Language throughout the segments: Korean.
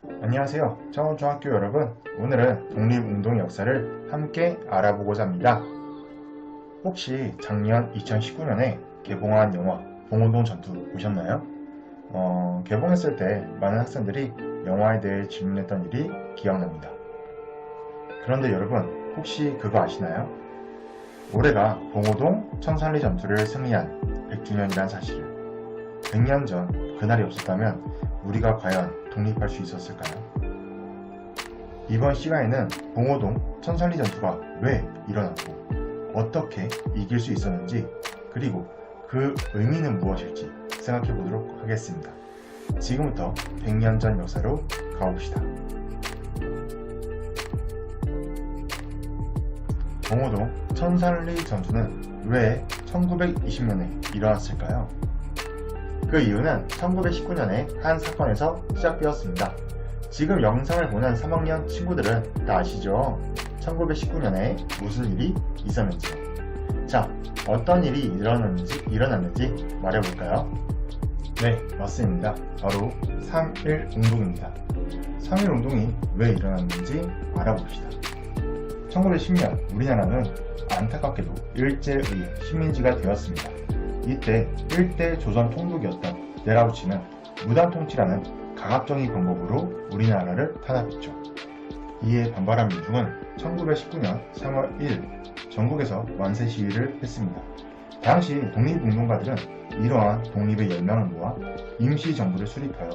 안녕하세요. 청운중학교 여러분. 오늘은 독립운동 역사를 함께 알아보고자 합니다. 혹시 작년 2019년에 개봉한 영화 봉오동 전투 보셨나요? 개봉했을 때 많은 학생들이 영화에 대해 질문했던 일이 기억납니다. 그런데 여러분, 혹시 그거 아시나요? 올해가 봉오동 청산리 전투를 승리한 100주년이란 사실을. 100년 전 그날이 없었다면 우리가 과연 독립할 수 있었을까요? 이번 시간에는 봉오동 천산리 전투가 왜 일어났고 어떻게 이길 수 있었는지, 그리고 그 의미는 무엇일지 생각해 보도록 하겠습니다. 지금부터 100년 전 역사로 가봅시다. 봉오동 천산리 전투는 왜 1920년에 일어났을까요? 그 이유는 1919년에 한 사건에서 시작되었습니다. 지금 영상을 보는 3학년 친구들은 다 아시죠? 1919년에 무슨 일이 있었는지. 자, 어떤 일이 일어났는지 말해볼까요? 네, 맞습니다. 바로 3.1 운동입니다. 3.1 운동이 왜 일어났는지 알아봅시다. 1910년 우리나라는 안타깝게도 일제의 식민지가 되었습니다. 이때 일대 조선 통독이었던 내라우치는 무당통치라는 가각적인 방법으로 우리나라를 탄압했죠. 이에 반발한 민중은 1919년 3월 1일 전국에서 만세 시위를 했습니다. 당시 독립운동가들은 이러한 독립의 열망을 모아 임시정부를 수립하여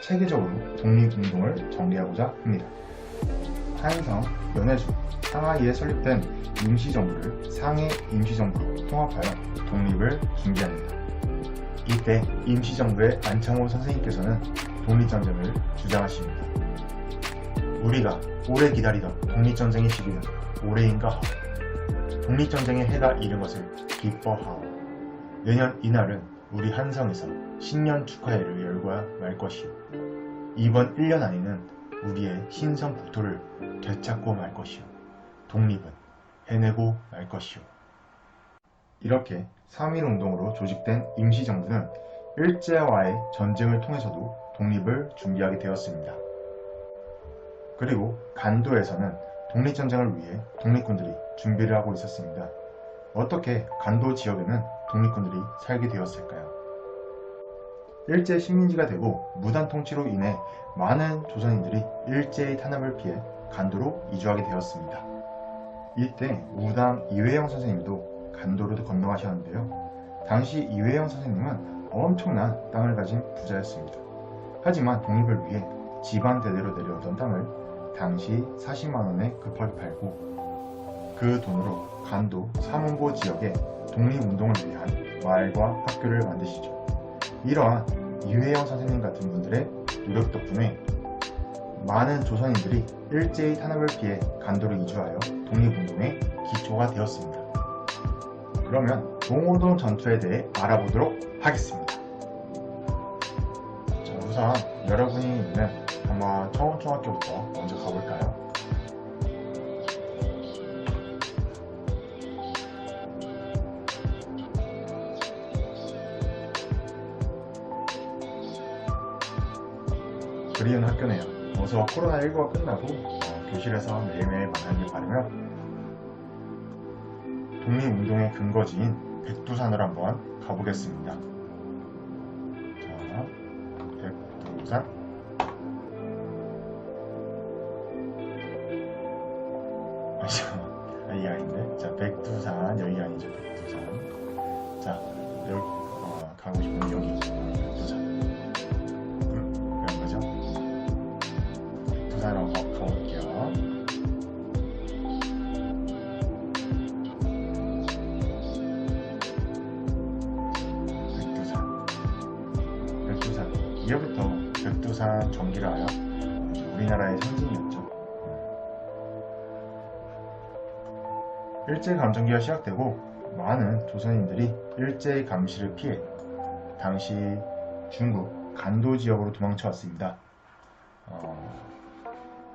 체계적으로 독립운동을 전개하고자 합니다. 한성, 연해주, 상하이에 설립된 임시정부를 상해 임시정부로 통합하여 독립을 준비합니다. 이때 임시정부의 안창호 선생님께서는 독립전쟁을 주장하십니다. 우리가 오래 기다리던 독립전쟁의 시기는 올해인가 하오. 독립전쟁의 해가 이른 것을 기뻐하오. 내년 이날은 우리 한성에서 신년 축하회를 열고야 말 것이오. 이번 1년 안에는 우리의 신성 국토를 되찾고 말 것이오. 독립은 해내고 말 것이오. 이렇게 3.1 운동으로 조직된 임시정부는 일제와의 전쟁을 통해서도 독립을 준비하게 되었습니다. 그리고 간도에서는 독립전쟁을 위해 독립군들이 준비를 하고 있었습니다. 어떻게 간도 지역에는 독립군들이 살게 되었을까요? 일제 식민지가 되고 무단 통치로 인해 많은 조선인들이 일제의 탄압을 피해 간도로 이주하게 되었습니다. 이때 무당 이회영 선생님도 간도로 건너가셨는데요. 당시 이회영 선생님은 엄청난 땅을 가진 부자였습니다. 하지만 독립을 위해 집안 대대로 내려오던 땅을 당시 40만원에 급하게 팔고 그 돈으로 간도 삼원보 지역에 독립운동을 위한 마을과 학교를 만드시죠. 이러한 이회영 선생님 같은 분들의 노력 덕분에 많은 조선인들이 일제의 탄압을 피해 간도로 이주하여 독립운동의 기초가 되었습니다. 그러면 봉오동 전투에 대해 알아보도록 하겠습니다. 자, 우선 여러분이 있는 한번 청운중학교부터 먼저 가볼까요? 그리운 학교네요. 어서 코로나19가 끝나고 교실에서 매일매일 만나길 바라며 독립운동의 근거지인 백두산으로 한번 가보겠습니다. 자, 백두산. 이게 아닌데. 자, 백두산. 여기 아니죠. 백두산. 자, 여기 가고 싶은 여기 백두산. 그런 거죠. 백두산으로 가볼게요. 백두산. 이제부터 백두산 전기를 하여 우리나라의 상징이었죠. 일제감정기가 시작되고 많은 조선인들이 일제의 감시를 피해 당시 중국 간도 지역으로 도망쳐 왔습니다.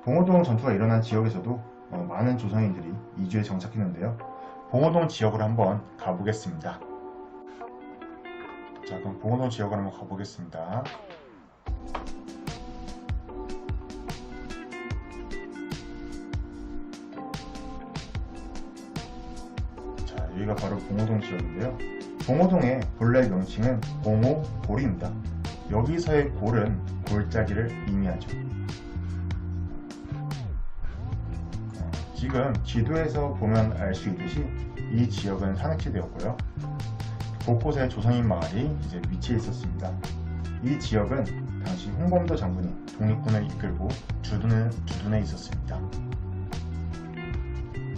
봉오동 전투가 일어난 지역에서도 많은 조선인들이 이주에 정착했는데요. 봉오동 지역으로 한번 가보겠습니다. 자, 그럼 봉오동 지역으로 한번 가보겠습니다. 여기가 바로 봉오동 지역인데요. 봉오동의 본래 명칭은 봉오골입니다. 여기서의 골은 골짜기를 의미하죠. 지금 지도에서 보면 알 수 있듯이 이 지역은 산악지대였고요. 곳곳에 조선인 마을이 이제 위치해 있었습니다. 이 지역은 당시 홍범도 장군이 독립군을 이끌고 주둔해 있었습니다.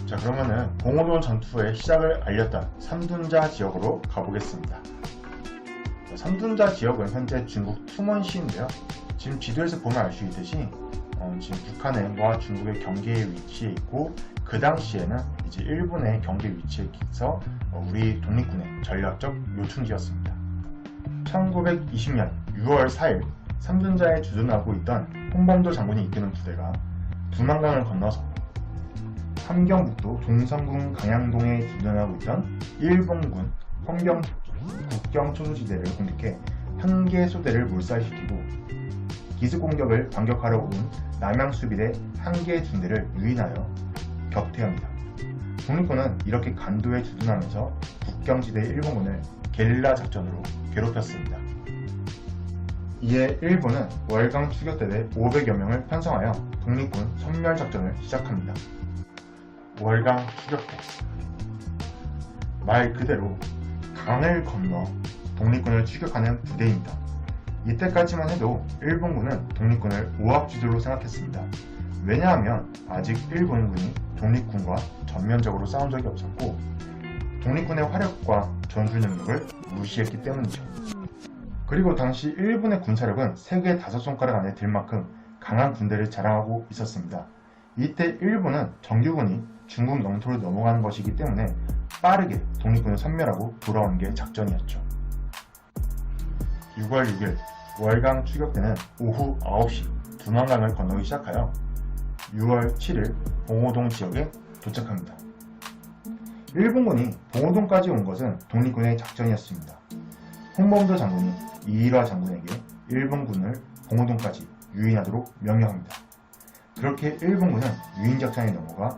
자, 그러면은 봉오동 전투의 시작을 알렸던 삼둔자 지역으로 가보겠습니다. 삼둔자 지역은 현재 중국 투먼시인데요. 지금 지도에서 보면 알 수 있듯이 지금 북한과 중국의 경계에 위치해 있고, 그 당시에는 이제 일본의 경계 위치에 있어 우리 독립군의 전략적 요충지였습니다. 1920년 6월 4일 삼둔자에 주둔하고 있던 홍범도 장군이 이끄는 부대가 두만강을 건너서 함경북도 동성군 강양동에 주둔하고 있던 일본군 헌병 국경 초소지대를 공격해 한 개 소대를 몰살시키고 기습공격을 반격하러 온 남양수비대 한 개의 군대를 유인하여 격퇴합니다. 독립군은 이렇게 간도에 주둔하면서 국경지대 일본군을 게릴라 작전으로 괴롭혔습니다. 이에 일본은 월강 추격대대 500여 명을 편성하여 독립군 섬멸 작전을 시작합니다. 월강 추격대, 말 그대로 강을 건너 독립군을 추격하는 부대입니다. 이때까지만 해도 일본군은 독립군을 오합지졸로 생각했습니다. 왜냐하면 아직 일본군이 독립군과 전면적으로 싸운 적이 없었고, 독립군의 화력과 전술 능력을 무시했기 때문이죠. 그리고 당시 일본의 군사력은 세계 5손가락 안에 들 만큼 강한 군대를 자랑하고 있었습니다. 이때 일본은 정규군이 중국 영토를 넘어가는 것이기 때문에 빠르게 독립군을 섬멸하고 돌아오는 게 작전이었죠. 6월 6일 월강 추격대는 오후 9시 두만강을 건너기 시작하여 6월 7일 봉오동 지역에 도착합니다. 일본군이 봉오동까지 온 것은 독립군의 작전이었습니다. 홍범도 장군이 이일화 장군에게 일본군을 봉오동까지 유인하도록 명령합니다. 그렇게 일본군은 유인작전에 넘어가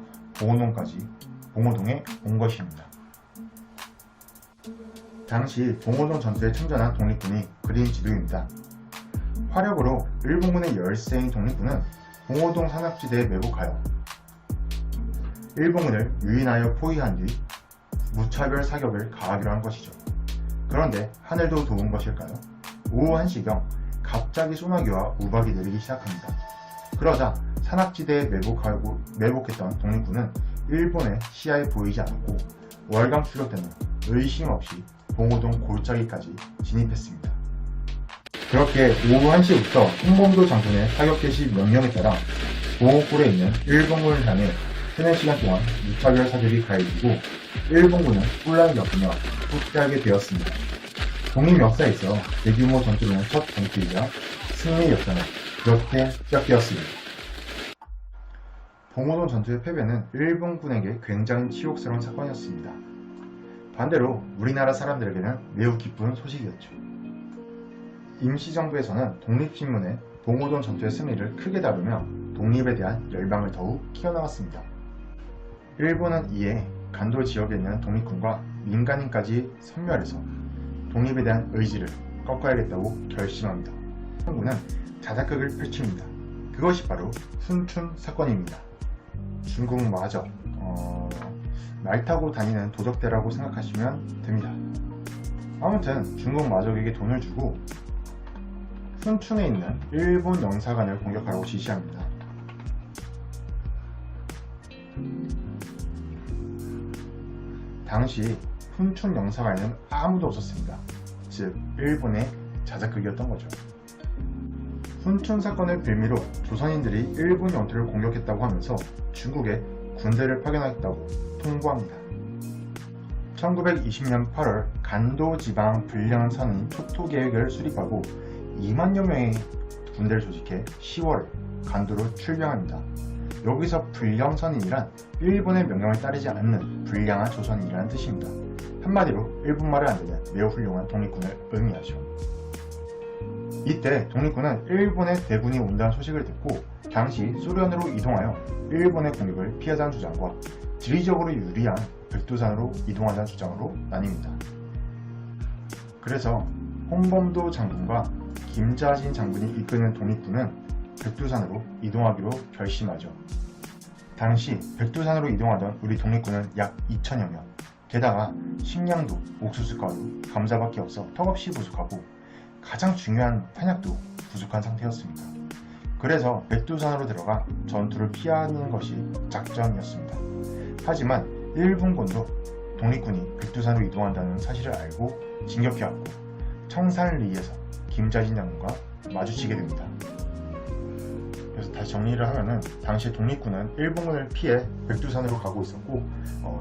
봉오동에 온 것입니다. 당시 봉오동 전투에 참전한 독립군이 그린 지도입니다. 화력으로 일본군의 열세인 독립군은 봉오동 산악지대에 매복하여 일본군을 유인하여 포위한 뒤 무차별 사격을 가하기로 한 것이죠. 그런데 하늘도 도운 것일까요? 오후 1시경 갑자기 소나기와 우박이 내리기 시작합니다. 그러자 산악지대에 매복했던 독립군은 일본의 시야에 보이지 않았고, 월강 추격대는 의심 없이 봉오동 골짜기까지 진입했습니다. 그렇게 오후 1시부터 홍범도 장군의 사격 개시 명령에 따라 봉오골에 있는 일본군을 향해 3-4시간 동안 무차별 사격이 가해지고 일본군은 혼란을 겪으며 후퇴하게 되었습니다. 독립 역사에서 대규모 전투로는 첫 전투이자 승리 역사는 그렇게 시작되었습니다. 봉오동 전투의 패배는 일본군에게 굉장히 치욕스러운 사건이었습니다. 반대로 우리나라 사람들에게는 매우 기쁜 소식이었죠. 임시정부에서는 독립신문에 봉오동 전투의 승리를 크게 다루며 독립에 대한 열망을 더욱 키워나갔습니다. 일본은 이에 간도 지역에 있는 독립군과 민간인까지 섬멸해서 독립에 대한 의지를 꺾어야겠다고 결심합니다. 일본군은 자작극을 펼칩니다. 그것이 바로 순춘 사건입니다. 중국마저 말 타고 다니는 도적대라고 생각하시면 됩니다. 아무튼 중국 마적에게 돈을 주고 순춘에 있는 일본 영사관을 공격하라고 지시합니다. 당시 순춘 영사관에는 아무도 없었습니다. 즉 일본의 자작극이었던 거죠. 순춘 사건을 빌미로 조선인들이 일본 영토를 공격했다고 하면서 중국에 군대를 파견하겠다고 통보합니다. 1920년 8월 간도 지방 불량선인 초토 계획을 수립하고 2만여 명의 군대를 조직해 10월에 간도로 출병합니다. 여기서 불량선인이란 일본의 명령을 따르지 않는 불량한 조선인이라는 뜻입니다. 한마디로 일본말을 안 되는 매우 훌륭한 독립군을 의미하죠. 이때 독립군은 일본의 대군이 온다는 소식을 듣고 당시 소련으로 이동하여 일본의 공격을 피하자는 주장과 지리적으로 유리한 백두산으로 이동하자는 주장으로 나뉩니다. 그래서 홍범도 장군과 김자진 장군이 이끄는 독립군은 백두산으로 이동하기로 결심하죠. 당시 백두산으로 이동하던 우리 독립군은 약 2,000여 명, 게다가 식량도 옥수수가루, 감자밖에 없어 턱없이 부족하고 가장 중요한 탄약도 부족한 상태였습니다. 그래서 백두산으로 들어가 전투를 피하는 것이 작전이었습니다. 하지만 일본군도 독립군이 백두산으로 이동한다는 사실을 알고 진격해왔고 청산리에서 김자진 장군과 마주치게 됩니다. 그래서 다시 정리를 하면은 당시 독립군은 일본군을 피해 백두산으로 가고 있었고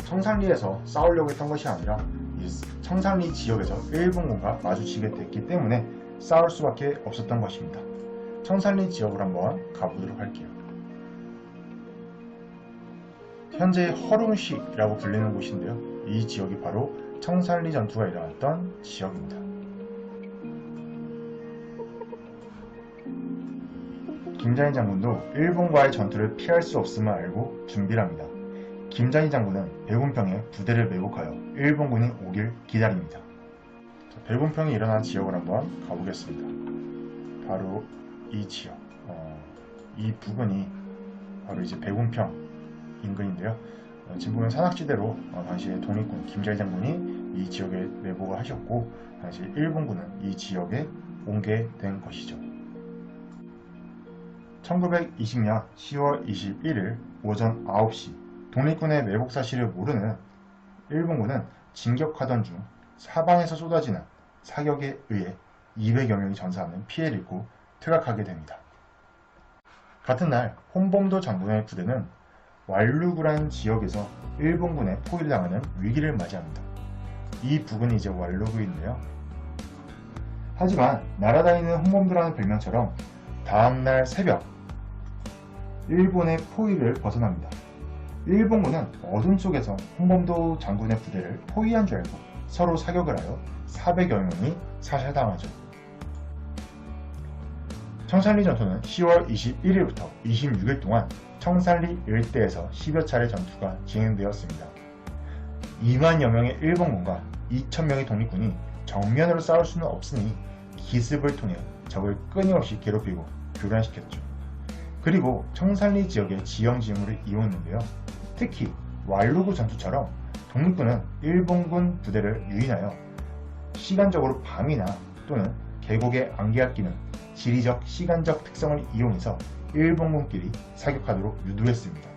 청산리에서 싸우려고 했던 것이 아니라 이 청산리 지역에서 일본군과 마주치게 됐기 때문에 싸울 수밖에 없었던 것입니다. 청산리 지역으로 한번 가보도록 할게요. 현재 허룬시라고 불리는 곳인데요. 이 지역이 바로 청산리 전투가 일어났던 지역입니다. 김자인 장군도 일본과의 전투를 피할 수 없음을 알고 준비를 합니다. 김자인 장군은 백운평에 부대를 매복하여 일본군이 오길 기다립니다. 백운평이 일어난 지역을 한번 가보겠습니다. 바로 이 지역, 이 부근이 바로 이제 백운평 인근인데요. 지금 보면 산악지대로 당시에 독립군 김자인 장군이 이 지역에 매복을 하셨고 당시 일본군은 이 지역에 옮게 된 것이죠. 1920년 10월 21일 오전 9시 독립군의 매복 사실을 모르는 일본군은 진격하던 중 사방에서 쏟아지는 사격에 의해 200여 명이 전사하는 피해를 입고 퇴각하게 됩니다. 같은 날 홍범도 장군의 부대는 왈루구라는 지역에서 일본군의 포위를 당하는 위기를 맞이합니다. 이 부근이 이제 왈루구인데요. 하지만 날아다니는 홍범도라는 별명처럼 다음날 새벽 일본의 포위를 벗어납니다. 일본군은 어둠 속에서 홍범도 장군의 부대를 포위한 줄 알고 서로 사격을 하여 400여 명이 사살당하죠. 청산리 전투는 10월 21일부터 26일 동안 청산리 일대에서 10여 차례 전투가 진행되었습니다. 2만여 명의 일본군과 2,000명의 독립군이 정면으로 싸울 수는 없으니 기습을 통해 적을 끊임없이 괴롭히고 교란시켰죠. 그리고 청산리 지역의 지형지물을 이용했는데요. 특히 왈루구 전투처럼 독립군은 일본군 부대를 유인하여 시간적으로 밤이나 또는 계곡에 안개가 끼는 지리적 시간적 특성을 이용해서 일본군끼리 사격하도록 유도했습니다.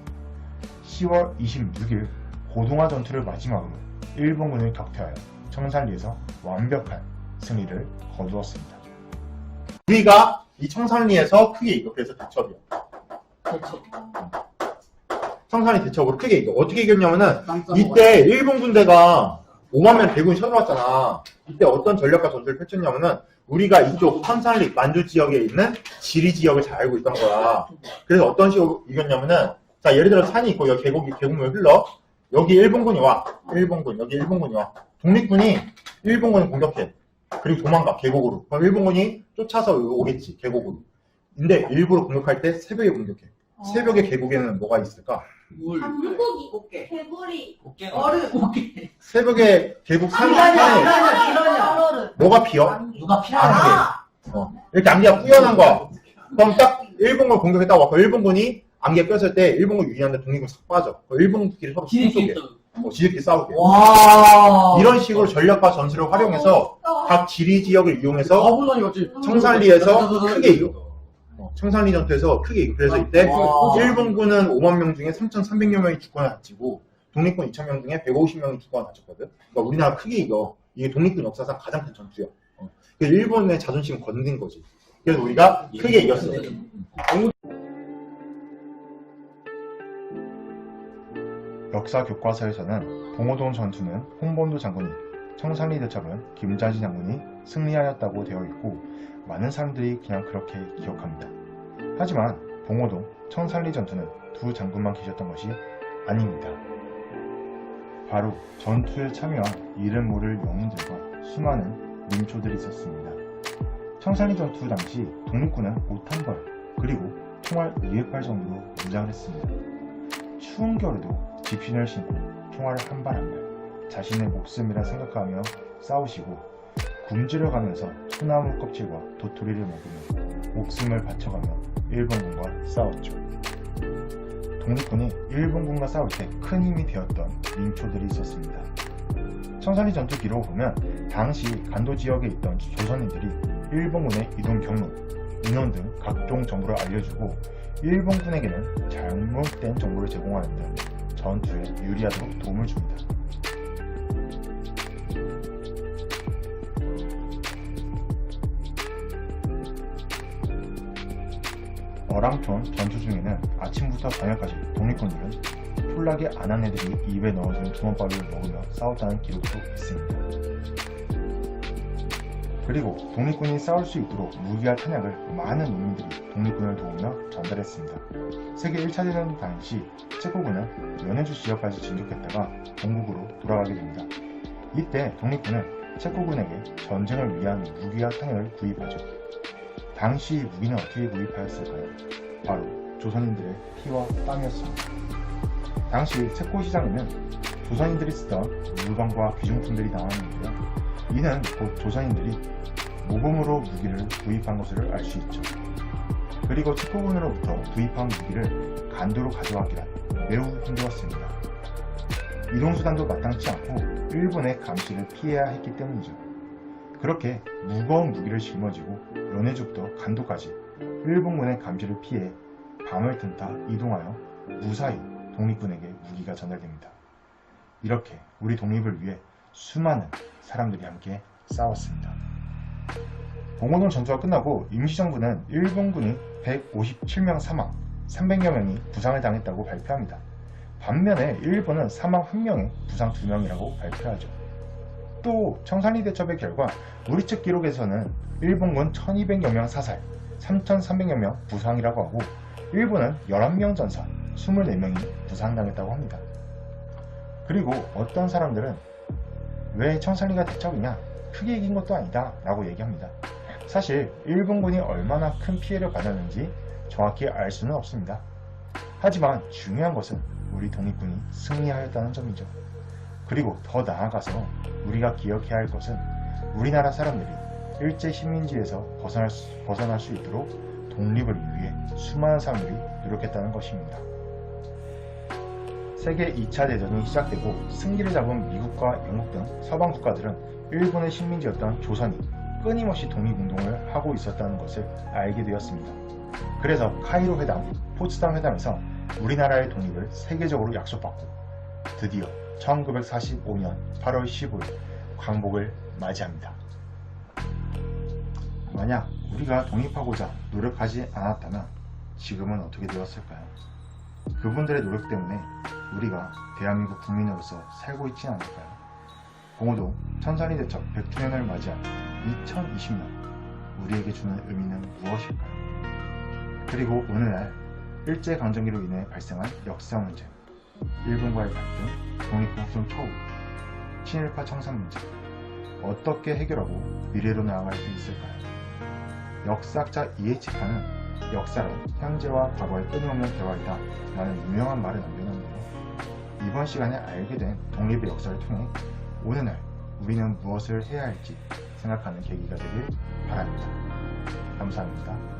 10월 26일 고동화 전투를 마지막으로 일본군을 격퇴하여 청산리에서 완벽한 승리를 거두었습니다. 우리가 이 청산리에서 크게 이겨. 그래서 대첩이야. 대첩. 청산리 대첩으로 크게 이겨. 어떻게 이겼냐면은 이때 일본 군대가 5만 명 대군이 쳐들어왔잖아. 이때 어떤 전략과 전술을 펼쳤냐면은 우리가 이쪽 청산리 만주 지역에 있는 지리 지역을 잘 알고 있던 거야. 그래서 어떤 식으로 이겼냐면은 자 예를 들어 산이 있고 여기 계곡물 흘러. 여기 일본군이 와. 여기 일본군이 와. 독립군이 일본군을 공격해. 그리고 도망가 계곡으로. 그럼 일본군이 쫓아서 오겠지 계곡으로. 근데 일부러 공격할 때 새벽에 공격해. 새벽에 계곡에는 뭐가 있을까? 물. 물고기, 꽃게. 개구리, 꽃게가. 얼음. 꽃게. 새벽에 계곡 산에 이러냐. 뭐가 피어? 누가 피하는 이렇게 안개가 뿌연한 거야. 그럼 딱 일본군 공격했다고 하고 일본군이 안개 꼈을 때 일본군 유리한데 독립군 싹 빠져. 일본군끼리 서로 게. 숨 속에 지들끼리 싸우게. 와. 이런 식으로 전략과 전술을 활용해서 각 지리 지역을 이용해서 가불러니 어찌. 청산리에서 크게 이겨. 청산리 전투에서 크게 이겨. 그래서 이때 와. 일본군은 5만 명 중에 3,300여 명이 죽거나 다치고 독립군 2,000명 중에 150명이 죽거나 다쳤거든. 그러니까 우리나라 크게 이겨. 이게 독립군 역사상 가장 큰 전투야. 그래서 일본의 자존심을 건든 거지. 그래서 우리가 크게 이겼어. 역사 교과서에서는 봉오동 전투는 홍범도 장군이, 청산리 대첩은 김자진 장군이 승리하였다고 되어 있고 많은 사람들이 그냥 그렇게 기억합니다. 하지만 봉오동, 청산리 전투는 두 장군만 계셨던 것이 아닙니다. 바로 전투에 참여한 이름 모를 영웅들과 수많은 민초들이 있었습니다. 청산리 전투 당시 독립군은 옷 한 벌, 그리고 총알 200발 정도로 무장을 했습니다. 추운 겨울에도 집신을 신고 총알을 한 발 한 발 자신의 목숨이라 생각하며 싸우시고 굶주려 가면서 소나무 껍질과 도토리를 먹으며 목숨을 바쳐가며 일본군과 싸웠죠. 독립군이 일본군과 싸울 때 큰 힘이 되었던 민초들이 있었습니다. 청산리 전투 기록을 보면 당시 간도 지역에 있던 조선인들이 일본군의 이동 경로, 인원 등 각종 정보를 알려주고 일본군에게는 잘못된 정보를 제공하는 등 전투에 유리하도록 도움을 줍니다. 어랑촌 전투 중에는 아침부터 저녁까지 독립군들은 폴라게 안 한 애들이 입에 넣어준 주먹밥을 먹으며 싸웠다는 기록도 있습니다. 그리고 독립군이 싸울 수 있도록 무기와 탄약을 많은 농민들이 독립군을 도우며 전달했습니다. 세계 1차 대전 당시 체코군은 연해주 지역까지 진격했다가 본국으로 돌아가게 됩니다. 이때 독립군은 체코군에게 전쟁을 위한 무기와 탄약을 구입하죠. 당시 무기는 어떻게 구입하였을까요? 바로 조선인들의 피와 땀이었습니다. 당시 체코 시장에는 조선인들이 쓰던 물건과 귀중품들이 나왔는데요. 이는 곧 조선인들이 모금으로 무기를 구입한 것을 알 수 있죠. 그리고 체코군으로부터 구입한 무기를 간도로 가져가기란 매우 힘들었습니다. 이동수단도 마땅치 않고 일본의 감시를 피해야 했기 때문이죠. 그렇게 무거운 무기를 짊어지고 연해주부터 간도까지 일본군의 감시를 피해 밤을 틈타 이동하여 무사히 독립군에게 무기가 전달됩니다. 이렇게 우리 독립을 위해 수많은 사람들이 함께 싸웠습니다. 봉오동 전투가 끝나고 임시정부는 일본군이 157명 사망, 300여 명이 부상을 당했다고 발표합니다. 반면에 일본은 사망 1명에 부상 2명이라고 발표하죠. 또 청산리 대첩의 결과 우리 측 기록에서는 일본군 1200여 명 사살, 3300여 명 부상이라고 하고 일본은 11명 전사, 24명이 부상당했다고 합니다. 그리고 어떤 사람들은 왜 청산리가 대첩이냐? 크게 이긴 것도 아니다 라고 얘기합니다. 사실 일본군이 얼마나 큰 피해를 받았는지 정확히 알 수는 없습니다. 하지만 중요한 것은 우리 독립군이 승리하였다는 점이죠. 그리고 더 나아가서 우리가 기억해야 할 것은 우리나라 사람들이 일제 식민지에서 벗어날 수 있도록 독립을 위해 수많은 사람들이 노력했다는 것입니다. 세계 2차 대전이 시작되고 승기를 잡은 미국과 영국 등 서방 국가들은 일본의 식민지였던 조선이 끊임없이 독립운동을 하고 있었다는 것을 알게 되었습니다. 그래서 카이로 회담, 포츠담 회담에서 우리나라의 독립을 세계적으로 약속받고 드디어 1945년 8월 15일 광복을 맞이합니다. 만약 우리가 독립하고자 노력하지 않았다면 지금은 어떻게 되었을까요? 그분들의 노력 때문에 우리가 대한민국 국민으로서 살고 있지 않을까요? 봉오동 청산리 대첩 100주년을 맞이한 2020년 우리에게 주는 의미는 무엇일까요? 그리고 오늘날 일제강점기로 인해 발생한 역사 문제, 일본과의 갈등, 독립국선 초우, 친일파 청산 문제 어떻게 해결하고 미래로 나아갈 수 있을까요? 역사학자 이해치카는 역사는 현재와 과거의 끊임없는 대화이다 라는 유명한 말을 남겨놨는데요. 이번 시간에 알게 된 독립의 역사를 통해 오늘날 우리는 무엇을 해야 할지 생각하는 계기가 되길 바랍니다. 감사합니다.